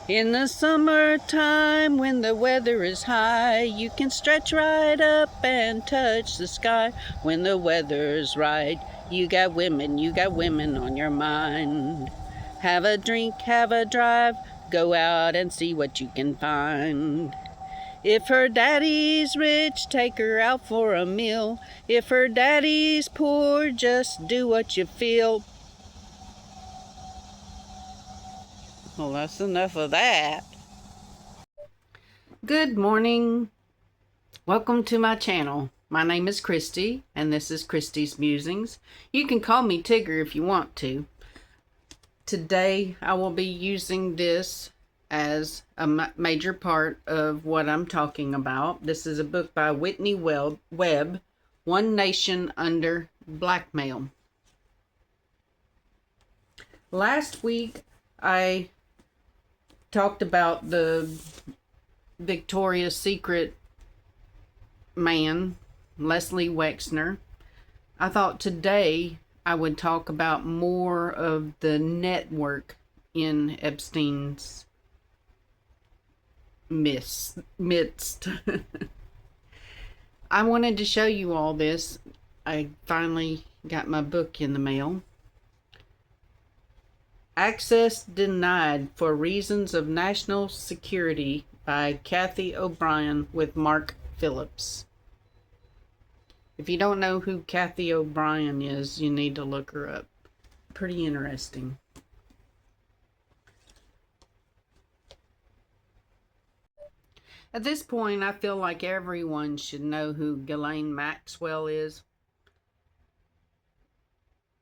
In the summertime when the weather is high, you can stretch right up and touch the sky. When the weather's right, you got women on your mind. Have a drink, have a drive, go out and see what you can find. If her daddy's rich, take her out for a meal. If her daddy's poor, just do what you feel. Well, that's enough of that. Good morning. Welcome to my channel. My name is Christy, and this is Christy's Musings. You can call me Tigger if you want to. Today, I will be using this as a major part of what I'm talking about. This is a book by Whitney Webb, One Nation Under Blackmail. Last week, I talked about the Victoria's Secret man, Leslie Wexner. I thought today I would talk about more of the network in Epstein's midst. I wanted to show you all this. I finally got my book in the mail. Access Denied for Reasons of National Security by Kathy O'Brien with Mark Phillips. If you don't know who Kathy O'Brien is, you need to look her up. Pretty interesting. At this point, I feel like everyone should know who Ghislaine Maxwell is.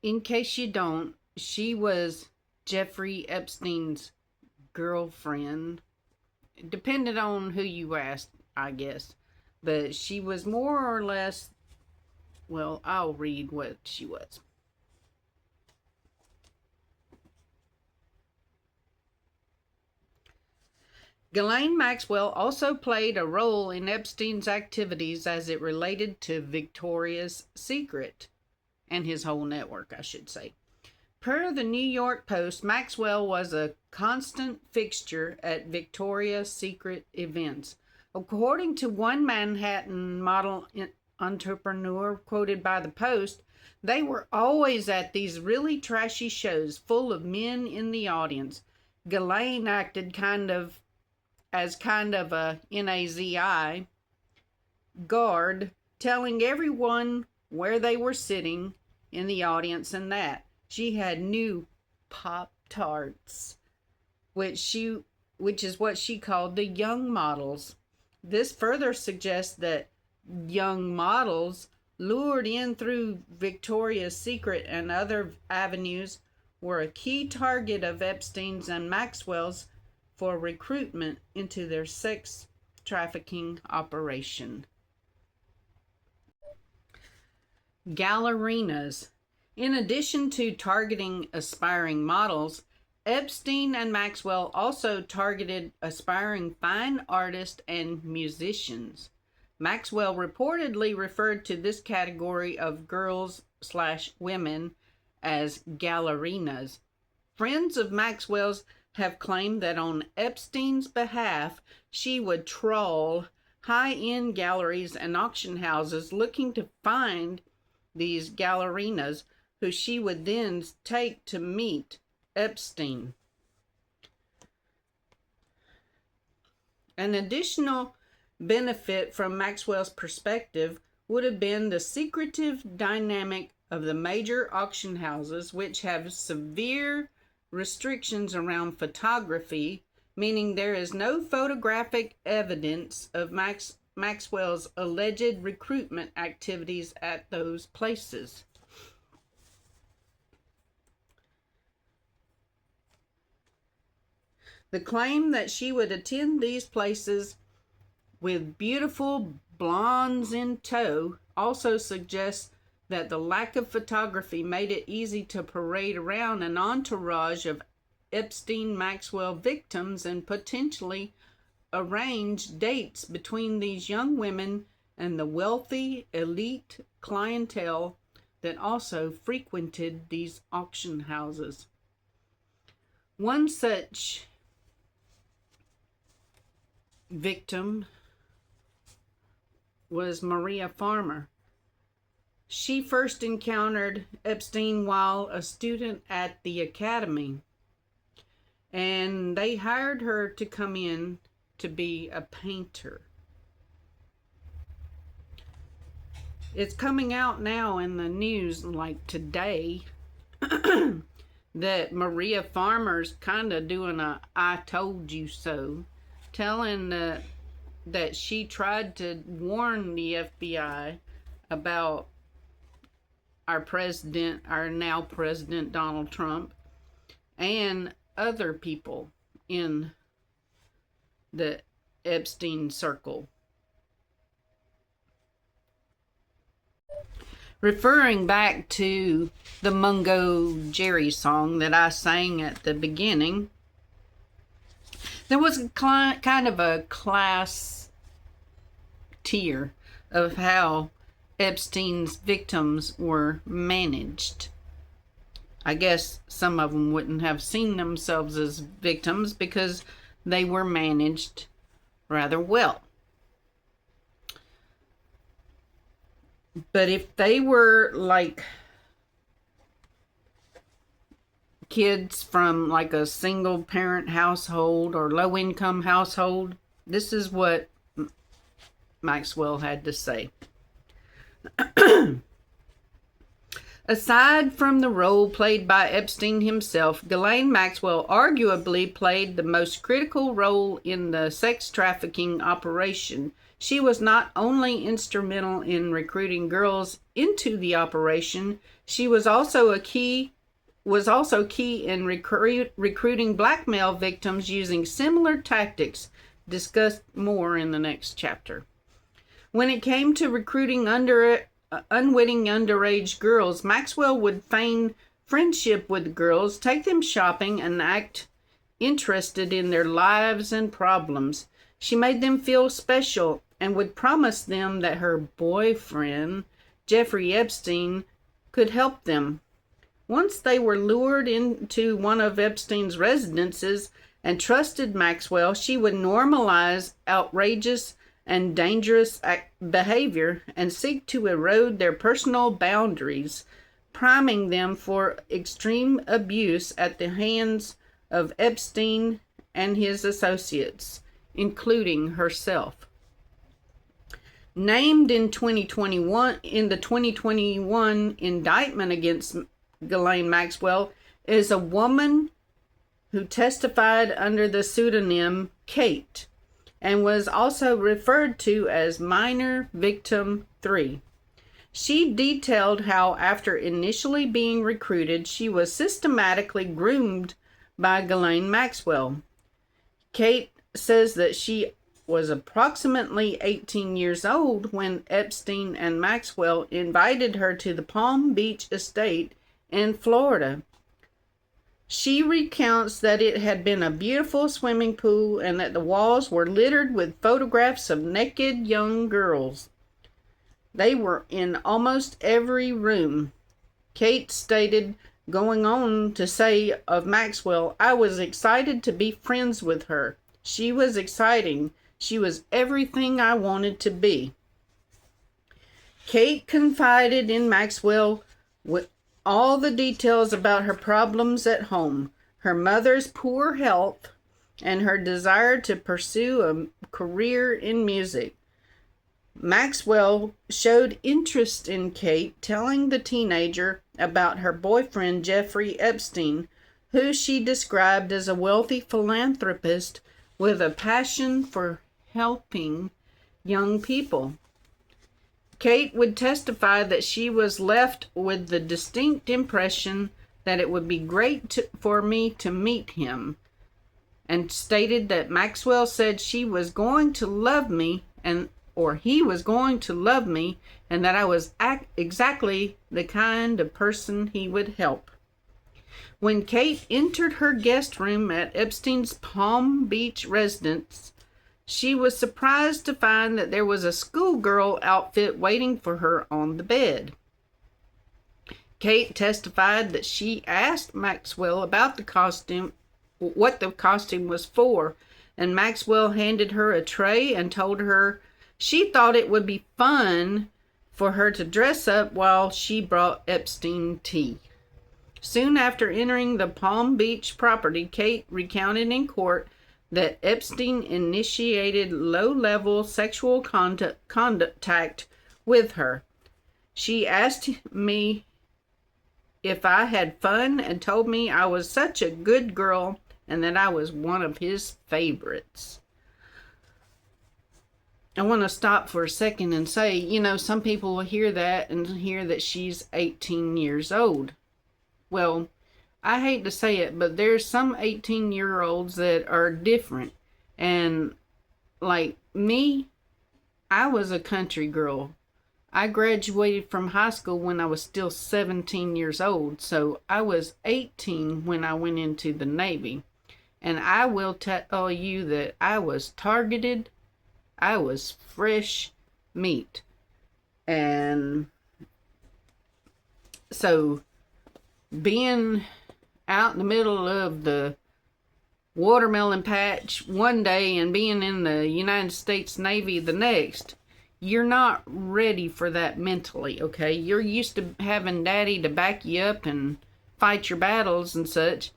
In case you don't, she was Jeffrey Epstein's girlfriend. Depended on who you asked, I guess. But she was more or less, well, I'll read what she was. Ghislaine Maxwell also played a role in Epstein's activities as it related to Victoria's Secret and his whole network, I should say. Per the New York Post, Maxwell was a constant fixture at Victoria's Secret events. According to one Manhattan model entrepreneur quoted by the Post, they were always at these really trashy shows full of men in the audience. Ghislaine acted as kind of a NAZI guard, telling everyone where they were sitting in the audience and that. She had new Pop-Tarts, which is what she called the young models. This further suggests that young models lured in through Victoria's Secret and other avenues were a key target of Epstein's and Maxwell's for recruitment into their sex trafficking operation. Gallerinas. In addition to targeting aspiring models, Epstein and Maxwell also targeted aspiring fine artists and musicians. Maxwell reportedly referred to this category of girls/women as gallerinas. Friends of Maxwell's have claimed that on Epstein's behalf, she would trawl high-end galleries and auction houses looking to find these gallerinas, who she would then take to meet Epstein. An additional benefit from Maxwell's perspective would have been the secretive dynamic of the major auction houses, which have severe restrictions around photography, meaning there is no photographic evidence of Maxwell's alleged recruitment activities at those places. The claim that she would attend these places with beautiful blondes in tow also suggests that the lack of photography made it easy to parade around an entourage of Epstein-Maxwell victims and potentially arrange dates between these young women and the wealthy elite clientele that also frequented these auction houses. One such victim was Maria Farmer. She first encountered Epstein while a student at the academy, and they hired her to come in to be a painter. It's coming out now in the news, like today, that Maria Farmer's kind of doing a "I told you so," telling that she tried to warn the FBI about our now president Donald Trump, and other people in the Epstein circle. Referring back to the Mungo Jerry song that I sang at the beginning, there was a kind of a class tier of how Epstein's victims were managed. I guess some of them wouldn't have seen themselves as victims because they were managed rather well. But if they were like kids from like a single parent household or low income household, this is what Maxwell had to say. Aside from the role played by Epstein himself, Ghislaine Maxwell arguably played the most critical role in the sex trafficking operation. She was not only instrumental in recruiting girls into the operation, she was also key in recruiting blackmail victims using similar tactics, discussed more in the next chapter. When it came to recruiting unwitting underage girls, Maxwell would feign friendship with girls, take them shopping, and act interested in their lives and problems. She made them feel special and would promise them that her boyfriend, Jeffrey Epstein, could help them. Once they were lured into one of Epstein's residences and trusted Maxwell, she would normalize outrageous and dangerous behavior and seek to erode their personal boundaries, priming them for extreme abuse at the hands of Epstein and his associates, including herself. Named in the 2021 indictment against Ghislaine Maxwell is a woman who testified under the pseudonym Kate and was also referred to as Minor Victim 3. She detailed how, after initially being recruited, she was systematically groomed by Ghislaine Maxwell. Kate says that she was approximately 18 years old when Epstein and Maxwell invited her to the Palm Beach estate in Florida. She recounts that it had been a beautiful swimming pool and that the walls were littered with photographs of naked young girls. They were in almost every room. Kate stated, going on to say of Maxwell, "I was excited to be friends with her. She was exciting. She was everything I wanted to be." Kate confided in Maxwell with all the details about her problems at home, her mother's poor health, and her desire to pursue a career in music. Maxwell showed interest in Kate, telling the teenager about her boyfriend Jeffrey Epstein, who she described as a wealthy philanthropist with a passion for helping young people. Kate would testify that she was left with the distinct impression that it would be great for me to meet him, and stated that Maxwell said she was going to love me or he was going to love me, and that I was exactly the kind of person he would help. When Kate entered her guest room at Epstein's Palm Beach residence, she was surprised to find that there was a schoolgirl outfit waiting for her on the bed. Kate testified that she asked Maxwell about the costume, what the costume was for, and Maxwell handed her a tray and told her she thought it would be fun for her to dress up while she brought Epstein tea. Soon after entering the Palm Beach property, Kate recounted in court that Epstein initiated low-level sexual contact with her. She asked me if I had fun and told me I was such a good girl and that I was one of his favorites. I want to stop for a second and say, some people will hear that and hear that she's 18 years old. Well, I hate to say it, but there's some 18-year-olds that are different. And like me, I was a country girl. I graduated from high school when I was still 17 years old. So I was 18 when I went into the Navy. And I will tell you that I was targeted. I was fresh meat. And so being out in the middle of the watermelon patch one day and being in the United States Navy the next, you're not ready for that mentally, okay? You're used to having daddy to back you up and fight your battles and such,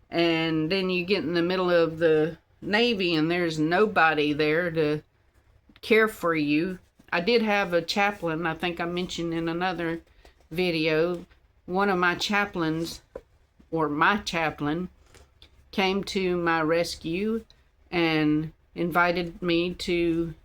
and then you get in the middle of the Navy and there's nobody there to care for you. I did have a chaplain, I think I mentioned in another video. One of my chaplains, or my chaplain, came to my rescue and invited me to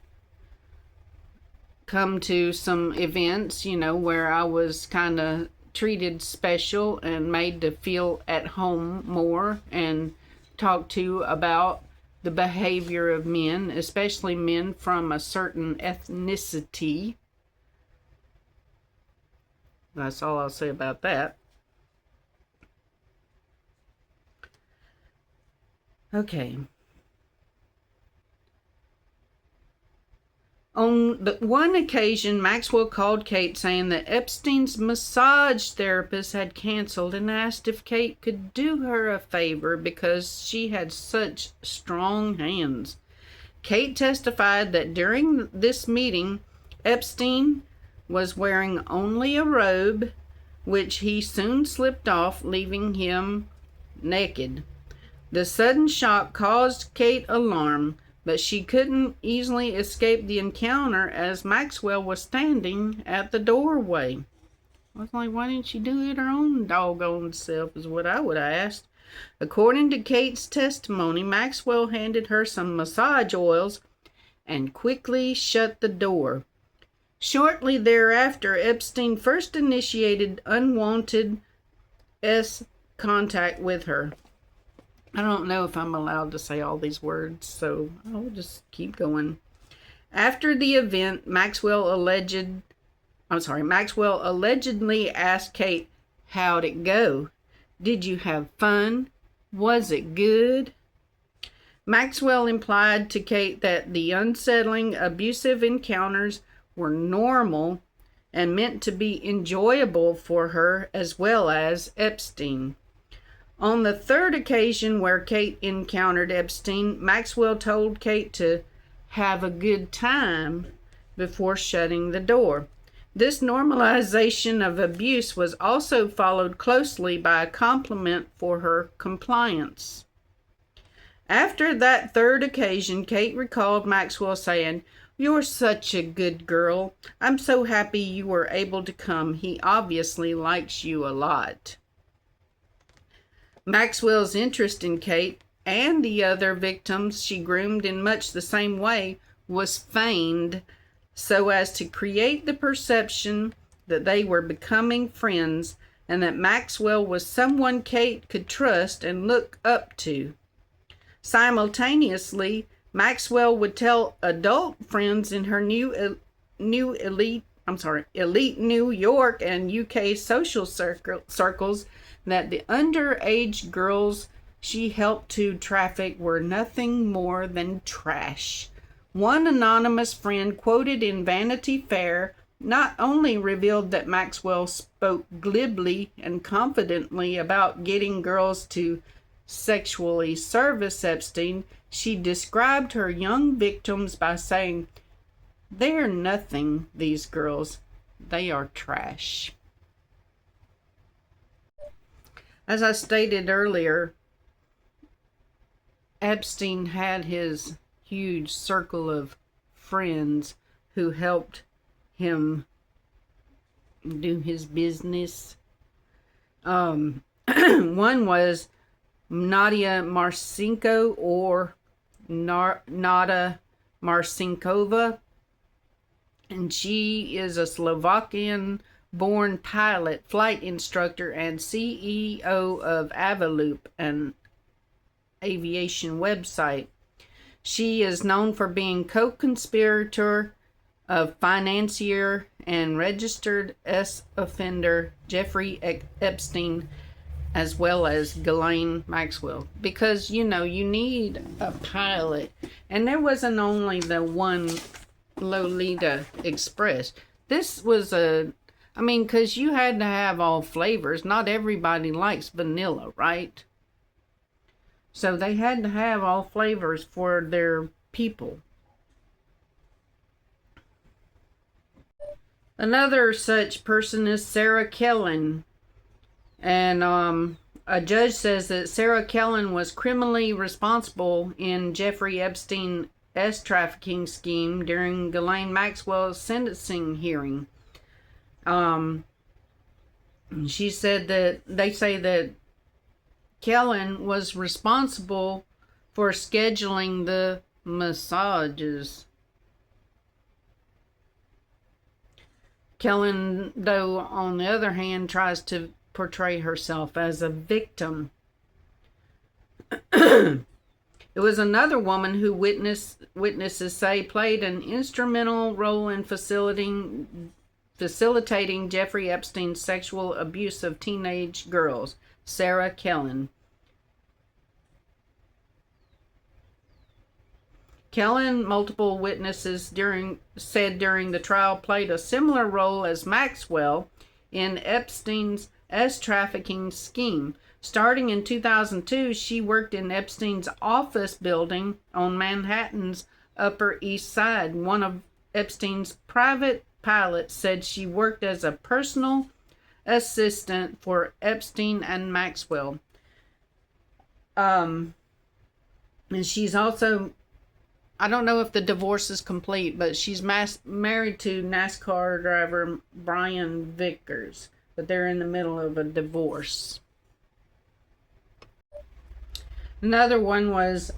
come to some events, where I was kind of treated special and made to feel at home more and talked to about the behavior of men, especially men from a certain ethnicity. That's all I'll say about that. Okay. On the one occasion, Maxwell called Kate saying that Epstein's massage therapist had canceled and asked if Kate could do her a favor because she had such strong hands. Kate testified that during this meeting, Epstein was wearing only a robe, which he soon slipped off, leaving him naked. The sudden shock caused Kate alarm, but she couldn't easily escape the encounter as Maxwell was standing at the doorway. I was like, why didn't she do it her own doggone self, is what I would have asked. According to Kate's testimony, Maxwell handed her some massage oils and quickly shut the door. Shortly thereafter, Epstein first initiated unwanted contact with her. I don't know if I'm allowed to say all these words, so I'll just keep going. After the event, Maxwell allegedly asked Kate, "How'd it go? Did you have fun? Was it good?" Maxwell implied to Kate that the unsettling, abusive encounters were normal and meant to be enjoyable for her as well as Epstein. On the third occasion where Kate encountered Epstein, Maxwell told Kate to have a good time before shutting the door. This normalization of abuse was also followed closely by a compliment for her compliance. After that third occasion, Kate recalled Maxwell saying, "You're such a good girl. I'm so happy you were able to come. He obviously likes you a lot." Maxwell's interest in Kate and the other victims she groomed in much the same way was feigned so as to create the perception that they were becoming friends and that Maxwell was someone Kate could trust and look up to. Simultaneously, Maxwell would tell adult friends in her elite New York and UK social circles that the underage girls she helped to traffic were nothing more than trash. One anonymous friend quoted in Vanity Fair not only revealed that Maxwell spoke glibly and confidently about getting girls to sexually service Epstein, She described her young victims by saying, "They're nothing, these girls. They are trash." As I stated earlier, Epstein had his huge circle of friends who helped him do his business. One was Nadia Marcinko, or Nada Marcinkova, and she is a Slovakian-born pilot, flight instructor, and CEO of Avaloop, an aviation website. She is known for being co-conspirator of financier and registered offender Jeffrey Epstein, as well as Ghislaine Maxwell, because you need a pilot, and there wasn't only the one Lolita Express. This was because you had to have all flavors. Not everybody likes vanilla, right? So they had to have all flavors for their people. Another such person is Sarah Kellen. And a judge says that Sarah Kellen was criminally responsible in Jeffrey Epstein's trafficking scheme during Ghislaine Maxwell's sentencing hearing. She said that they say that Kellen was responsible for scheduling the massages. Kellen, though, on the other hand, tries to portray herself as a victim. It was another woman who witnesses say played an instrumental role in facilitating Jeffrey Epstein's sexual abuse of teenage girls, Sarah Kellen. Kellen, multiple witnesses said during the trial, played a similar role as Maxwell in Epstein's trafficking scheme. Starting in 2002, she worked in Epstein's office building on Manhattan's Upper East Side. One of Epstein's private pilots said she worked as a personal assistant for Epstein and Maxwell. And she's also, I don't know if the divorce is complete, but she's married to NASCAR driver Brian Vickers, but they're in the middle of a divorce. Another one was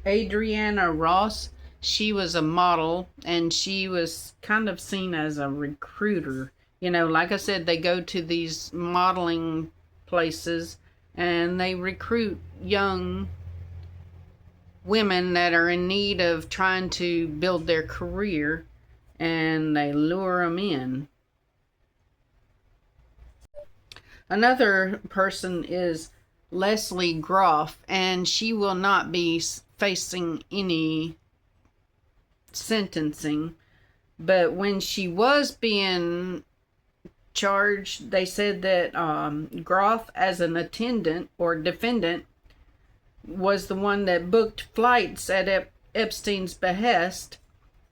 Adriana Ross. She was a model, and she was kind of seen as a recruiter. Like I said, they go to these modeling places and they recruit young women that are in need of trying to build their career, and they lure them in. Another person is Leslie Groff, and she will not be facing any sentencing, but when she was being charged, they said that Groff, as an attendant or defendant, was the one that booked flights at Epstein's behest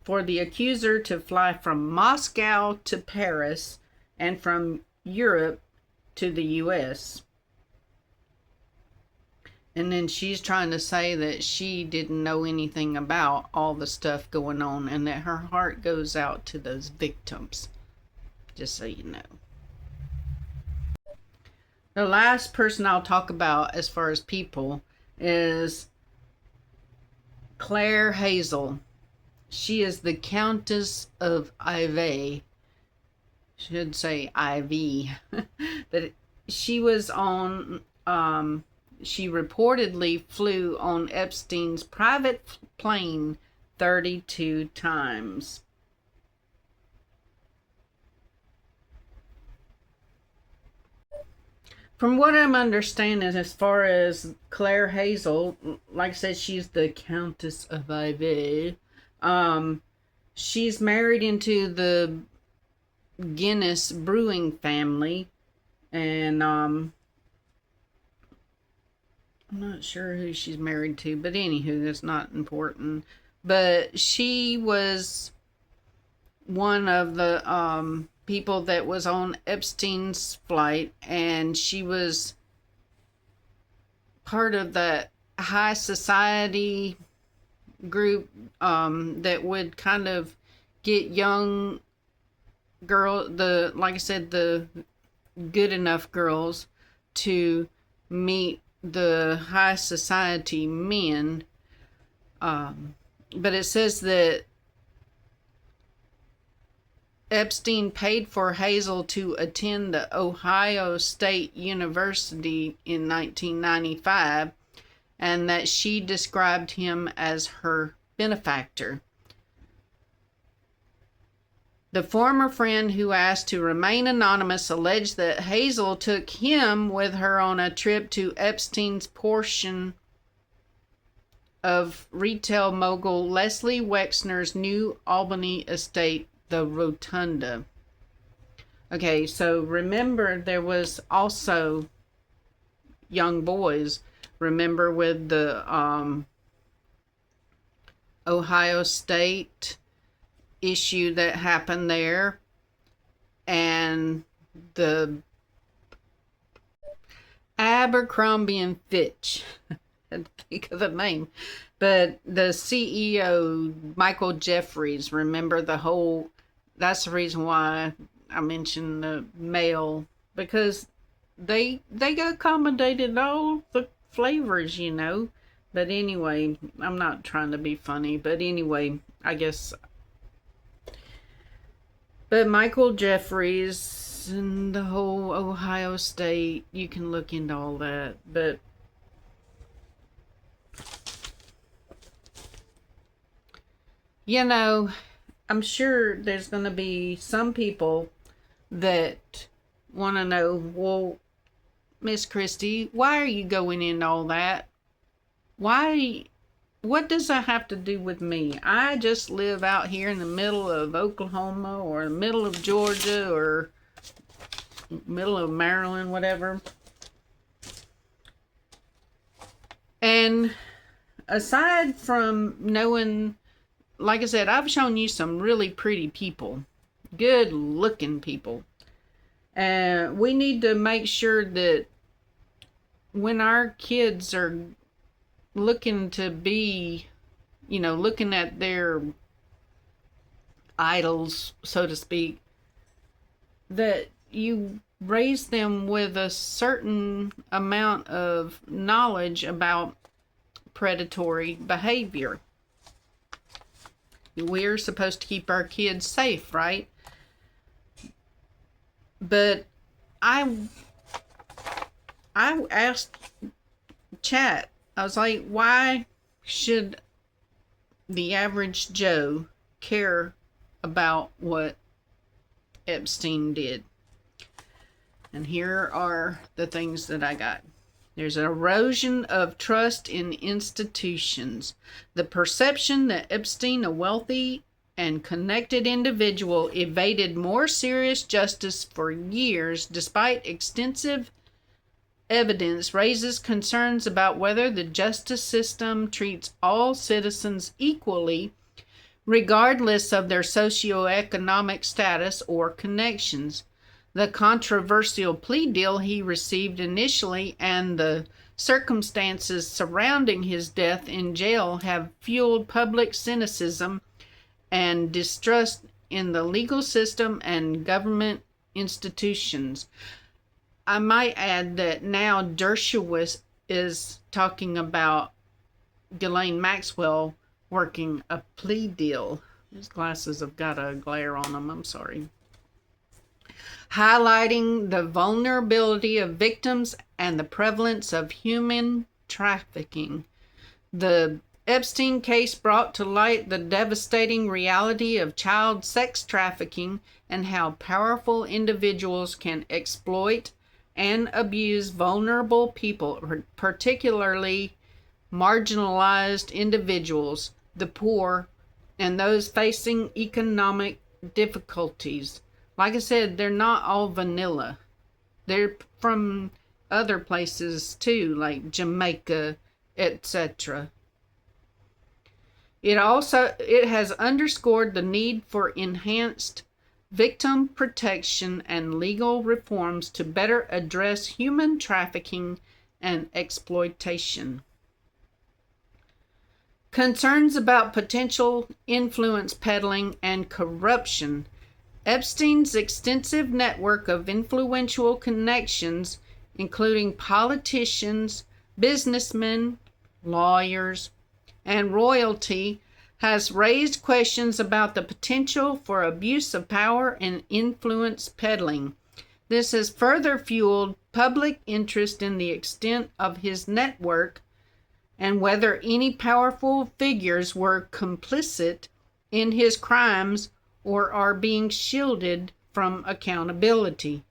for the accuser to fly from Moscow to Paris and from Europe to the U.S. And then she's trying to say that she didn't know anything about all the stuff going on, and that her heart goes out to those victims. Just so you know. The last person I'll talk about as far as people is Claire Hazel. She is the Countess of IV. Should say IV. But she was on, she reportedly flew on Epstein's private plane 32 times. From what I'm understanding, as far as Claire Hazel, like I said, she's the Countess of IV. She's married into the Guinness brewing family, and I'm not sure who she's married to, but anywho, that's not important. But she was one of the people that was on Epstein's flight, and she was part of that high society group that would kind of get young like I said, the good enough girls to meet the high society men. But it says that Epstein paid for Hazel to attend the Ohio State University in 1995, and that she described him as her benefactor. The former friend, who asked to remain anonymous, alleged that Hazel took him with her on a trip to Epstein's portion of retail mogul Leslie Wexner's New Albany estate, the Rotunda. Okay, so remember there was also young boys. Remember with the Ohio State issue that happened there, and the Abercrombie and Fitch. I had to think of the name. But the CEO, Michael Jeffries, remember the whole, that's the reason why I mentioned the mail, because they accommodated all the flavors, you know. But anyway, I'm not trying to be funny, but anyway, I guess. But Michael Jeffries and the whole Ohio State, you can look into all that. But you know, I'm sure there's going to be some people that want to know, well, Miss Christie, why are you going into all that? Why? What does that have to do with me? I just live out here in the middle of Oklahoma or the middle of Georgia or middle of Maryland, whatever. And aside from knowing, like I said, I've shown you some really pretty people, good looking people. And we need to make sure that when our kids are looking to be, you know, looking at their idols, so to speak, that you raise them with a certain amount of knowledge about predatory behavior. We're supposed to keep our kids safe, right? But I asked chat, I was like, why should the average Joe care about what Epstein did? And here are the things that I got. There's an erosion of trust in institutions. The perception that Epstein, a wealthy and connected individual, evaded more serious justice for years despite extensive evidence, raises concerns about whether the justice system treats all citizens equally, regardless of their socioeconomic status or connections. The controversial plea deal he received initially and the circumstances surrounding his death in jail have fueled public cynicism and distrust in the legal system and government institutions. I might add that now Dershowitz is talking about Ghislaine Maxwell working a plea deal. These glasses have got a glare on them, I'm sorry. Highlighting the vulnerability of victims and the prevalence of human trafficking. The Epstein case brought to light the devastating reality of child sex trafficking and how powerful individuals can exploit and abuse vulnerable people, particularly marginalized individuals, the poor, and those facing economic difficulties. Like I said, they're not all vanilla. They're from other places too, like Jamaica, etc. It has underscored the need for enhanced victim protection and legal reforms to better address human trafficking and exploitation. Concerns about potential influence peddling and corruption. Epstein's extensive network of influential connections, including politicians, businessmen, lawyers, and royalty, has raised questions about the potential for abuse of power and influence peddling. This has further fueled public interest in the extent of his network and whether any powerful figures were complicit in his crimes or are being shielded from accountability.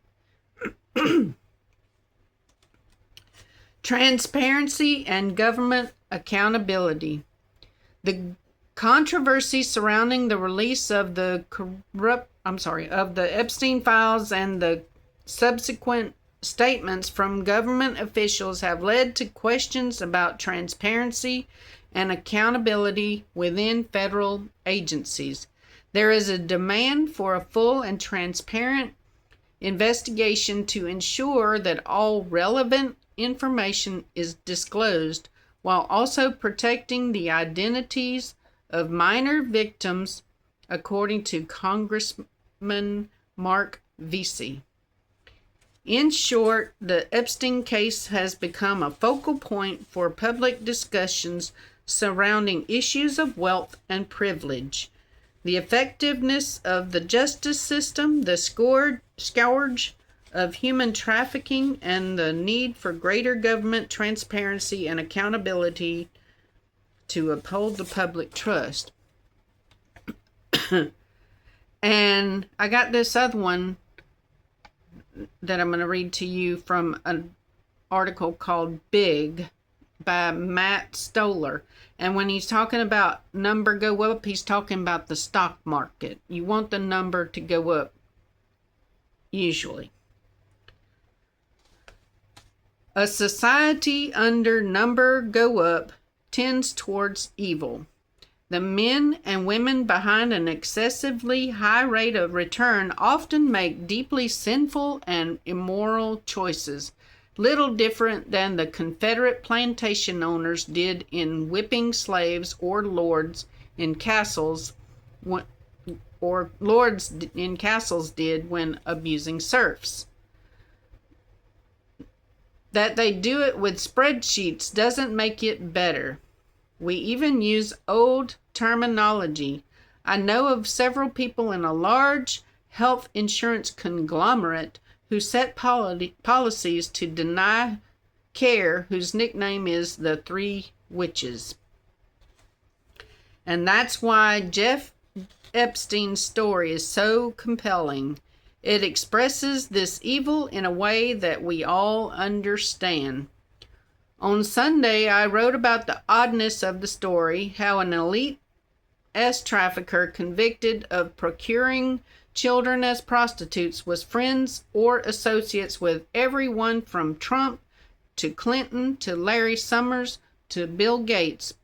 Transparency and government accountability. The controversy surrounding the release of the Epstein files and the subsequent statements from government officials have led to questions about transparency and accountability within federal agencies. There is a demand for a full and transparent investigation to ensure that all relevant information is disclosed while also protecting the identities of minor victims, according to Congressman Mark Vesey. In short, the Epstein case has become a focal point for public discussions surrounding issues of wealth and privilege, the effectiveness of the justice system, the scourge of human trafficking, and the need for greater government transparency and accountability to uphold the public trust. And I got this other one that I'm going to read to you from an article called Big by Matt Stoller. And when he's talking about number go up, he's talking about the stock market. You want the number to go up, usually. A society under number go up tends towards evil. The men and women behind an excessively high rate of return often make deeply sinful and immoral choices, little different than the Confederate plantation owners did in whipping slaves or lords in castles did when abusing serfs. That they do it with spreadsheets doesn't make it better. We even use old terminology. I know of several people in a large health insurance conglomerate who set policies to deny care, whose nickname is the Three Witches. And that's why Jeff Epstein's story is so compelling. It expresses this evil in a way that we all understand. On Sunday, I wrote about the oddness of the story, how an elite trafficker convicted of procuring children as prostitutes was friends or associates with everyone from Trump to Clinton to Larry Summers to Bill Gates.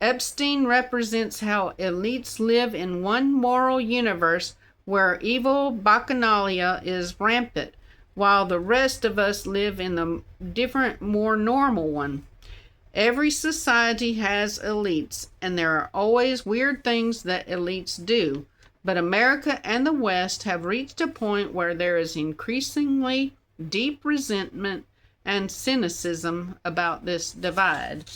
Epstein represents how elites live in one moral universe where evil bacchanalia is rampant, while the rest of us live in a different, more normal one. Every society has elites, and there are always weird things that elites do. But America and the West have reached a point where there is increasingly deep resentment and cynicism about this divide.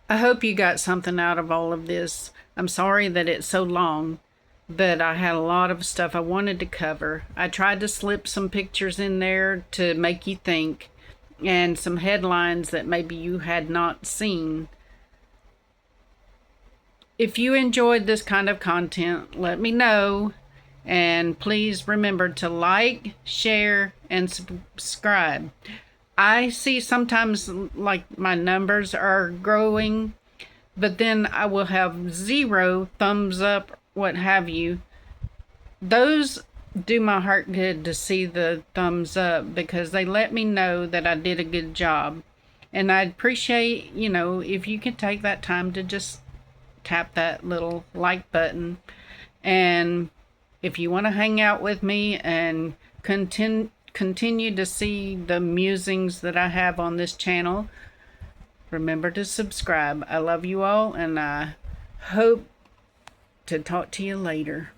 I hope you got something out of all of this. I'm sorry that it's so long, but I had a lot of stuff I wanted to cover. I tried to slip some pictures in there to make you think, and some headlines that maybe you had not seen. If you enjoyed this kind of content, let me know. And please remember to like, share, and subscribe. I see sometimes like my numbers are growing, but then I will have 0 thumbs up, what have you. Those do my heart good to see the thumbs up, because they let me know that I did a good job. And I'd appreciate, if you could take that time to just tap that little like button. And if you want to hang out with me and continue to see the musings that I have on this channel, remember to subscribe. I love you all, and I hope to talk to you later.